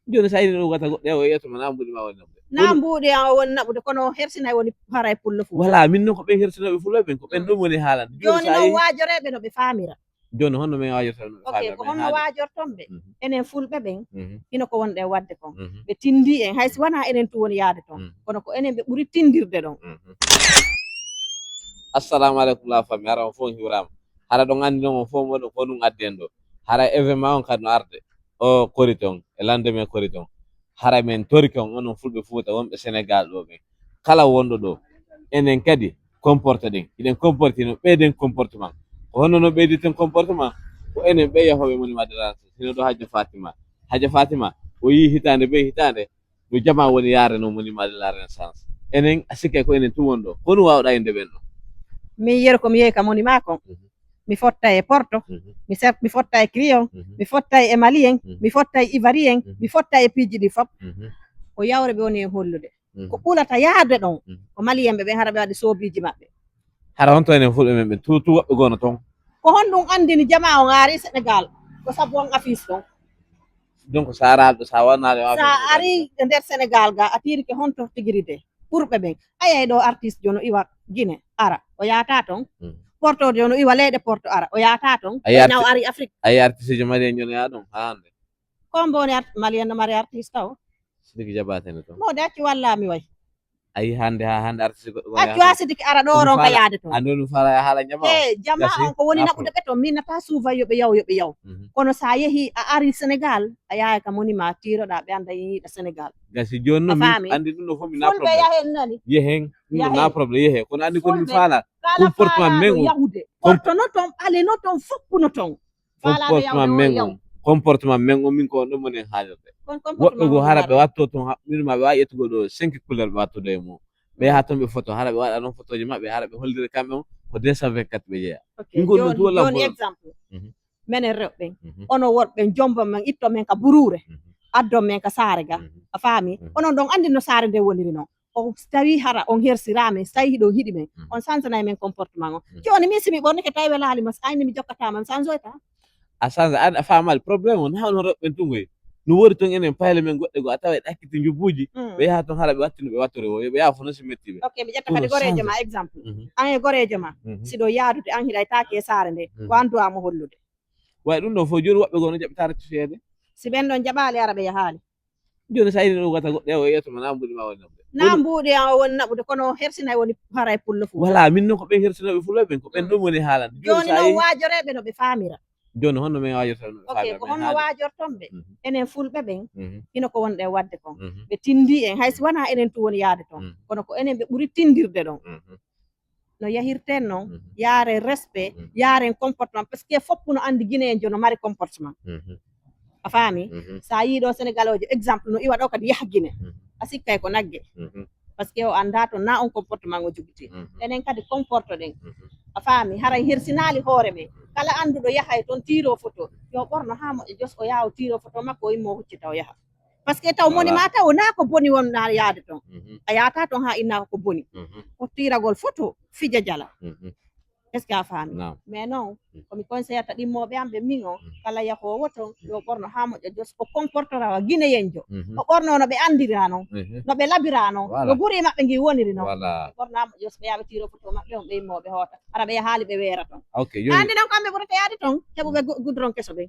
joni sa yiɗi ɗum wata goɗɗo o yettoma na mbuɗi ma woni naɓude na mbuɗi woni naɓude kono hersinay woni haray pullo fu voilà min noon ko ɓen hersinoɓe fulɓe ɓen ko ɓen ɗum woni haalande joni noon waajoreɓe no ɓe faamira joni honno min wajorta no ok ko honno waajorton ɓe enen fulɓe ɓen hino ko wonɗe wadde kon ɓe tindi en haysi wona enen tu woni yaade ton kono ko enen ɓe ɓuri tindirde ɗon assalamu aleykum la famille hara on fof hiwrama hara ɗon andi noon on fof moɗon ko ɗum adden ɗo hara événement on kadi no arde o korite on e lendemain korite on hara men torike on onon fulɓe Fouta wonɓe Sénégal ɗo ɓen kala wonɗo ɗo enen kadi comporte ɗen iɗen comporte no ɓeyden comportement ko honno no ɓeyditen comportement ko enen ɓe yahoɓe monument de la hino ɗo Hadja Fatima o yi hitande ɓe hitande no jama woni yaare no monument de la Renaissance enen sikke ko enen tum woni ɗo ko ɗum wawɗa inde ɓen ɗo min yeru komi yehi ka monument kon mi fotta e Porto mi fotta e Crayon mi fotta e Malien mi fotta e Ivoirien mi fotta e piiji ɗi fof ko yawre ɓe woni en hollude ko ɓurata yaade ɗon ko Malien ɓe ɓen hara ɓe waɗi soobiji maɓɓe hara honto enen fulɓe men ɓen tu woɓɓe gono toon ko honɗum andini jama o ari Sénégal ko sabu on affiche ɗon donc sa araɗo sa wonnaɗo sa ari e nder Sénégal ga a tirike honto tigiride ɓurɓe ɓen ayay ɗo artiste jono iwa Guinée ara o yahata toon Porto jono iwa leyɗe Porto ara o yahata toon naw ari Afrique ayi artiste jo Malien jono ya ɗon ha hande kombo woni Malien no mari artiste taw sidiki jabatene toon mode acci wallami way ayi hande ha hande artiste goɗɗo accu ha sidiki ara ɗo ron ka yaade toon andi ɗum fala haala jama e jama on ko woni naɓude ɓe toon min nata suufa yoɓe yaw kono sa yeehi a ari Sénégal a yaha ka monument tiroɗa ɓe anda yiiɗa Sénégal gasi joni noon min andi ɗum ɗo fof mi na fulɓe yahen nani yehen ɗum na probléme yehe kono andi kono mi faala comportement men yahude porto no toon ɓale no toon foppu no toon comportement men on comportement men on min ko ɗum woni haalirde woɓɓe go hara ɓe watto toon haɓɓirma ɓe wawi ƴettugo ɗo 5 couleur ɓe wattude e mum ɓe yaha toon ɓe photo hara ɓe waɗa noon photo ji maɓɓe hara ɓe hollira kamɓe on ko 224 ɓe jeeya min gonɗum tu walla joni exemple minen rewɓe ono worɓe jombo men itto men ka burure addon men ka saare ga a faami onon ɗon andi no saare nde woniri noon o tawi hara on hersirama so tawi ɗo hiɗi men on sansanayi men comportement o joni min simi ɓornike tawi welalima so ayni mi jokkatama mi sansoyta a change a famal probléme on hawno rewɓe tungoy no wori toon enen payle men goɗɗe go a tawa ɗakkiti jubbuji ɓe yaha toon hara ɓe wattino ɓe wattore o ɓe yaha fof no si mettiɓe ok mi ƴetta kadi gorejo ma exemple an e gorejo ma siɗo yaadude an hiɗaytaki e saare nde ko anduwamo hollude way ɗum ɗon fof joni woɓɓe gono jaɓata rectifiede si ɓen ɗon jaɓali ara ɓe yahaali joni sa yiɗi ɗum wata goɗɗo o yettoma na mbuɗi ma woni naɓude na mbuɗi woni naɓude kono hersinay woni haray pullo fu voilà min noon ko ɓen hersinoɓe fulɓe ɓen ko ɓen ɗum woni haalande joni noon waajoreɓe no ɓe faamira joni honno min wajorta no ok ko honno waajorton ɓe enen fulɓe ɓen hino ko wonɗe wadde kon ɓe tindi en haysi wona enen tu woni yaade ton kono ko enen ɓe ɓuri tindirde ɗon no yahirten noon yaaren respect yaaren comportement par ce que foppu no andi Guinée en jono mari comportement a faami sa yiiɗo Sénégal ojo exemple no iwa ɗo kadi yaha Guinée a sikkay ko nagge par ce que o anda toon na on comportement o jogiti enen kadi comporte ɗen a faami haray hersinali hoore men kala anduɗo yahay toon tiro photo yo ɓorno ha moƴƴo jos o yaha o tiro photo makko o yimmo huccita o yaha par ce que taw monument taw na ko boni wonna yaade toon a yahata toon ha innako ko boni ko tiragol photo fija jala est ce que a faami mais non komi conseillata ɗimmoɓe am ɓe min o kala yahowo toon yo ɓorno ha moƴƴo jos o comportera Guinéen jo o ɓorno no ɓe andira noon no ɓe labira noon no guri maɓɓe gi woniri noon ɓorno ha moƴƴo jos ɓe yaha ɓe tiro photo maɓɓe on ɓe yimmoɓe hoota ara ɓe yahaali ɓe weera toon andi noon kamɓe ɓurata yaade toon heɓuɓe goudron keso ɓen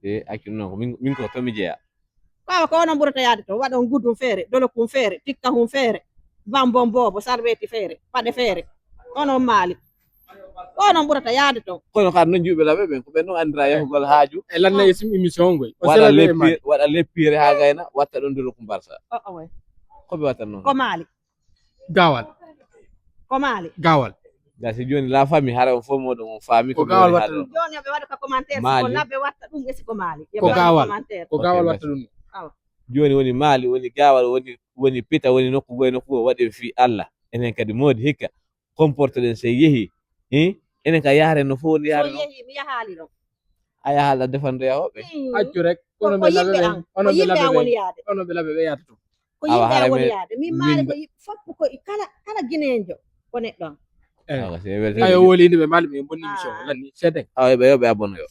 e accu noon ko min ko tomi jeeya kawa ko onon ɓurata yaade toon waɗon goudron feere dolokum feere tikka hum feere bambon boobo sarweti feere paɗe feere onon maali onon ɓurata yaade toon kono kadi noon juuɓe laɓe ɓen ko ɓen ɗum andira yahugol haaju e lanna e sim émission ngoy waɗa leppire ha gayna watta ɗon dolokum barsa way koɓe watta noon ko maali gawal ko maali gawal gasi joni la famille hara on fof moɗon on faami ko gawal watta ɗum joni yoɓe waɗa ka commentaire ko labbe watta ɗum esi ko maali ko gawal ko gawal watta ɗum joni woni maali woni gawal woni pita woni nokku goye nokku o waɗi fi Allah enen kadi modi hikka comporte ɗen so yeehi enen ka yaaren no fof woni yaare so yeehi mi yahaali ɗon a yahaala defande yahoɓe accu rek onon ɓe laɓe ɓen onon ɓe laɓe ɓe yahata toon ko yimɓe an woni yaade min maali ko foppu ko kala Guinéen jo ko neɗɗon ayo wolinde ɓe maali ɓe bonni émission lanni seeɗen awa ɓe yoɓe abonno yo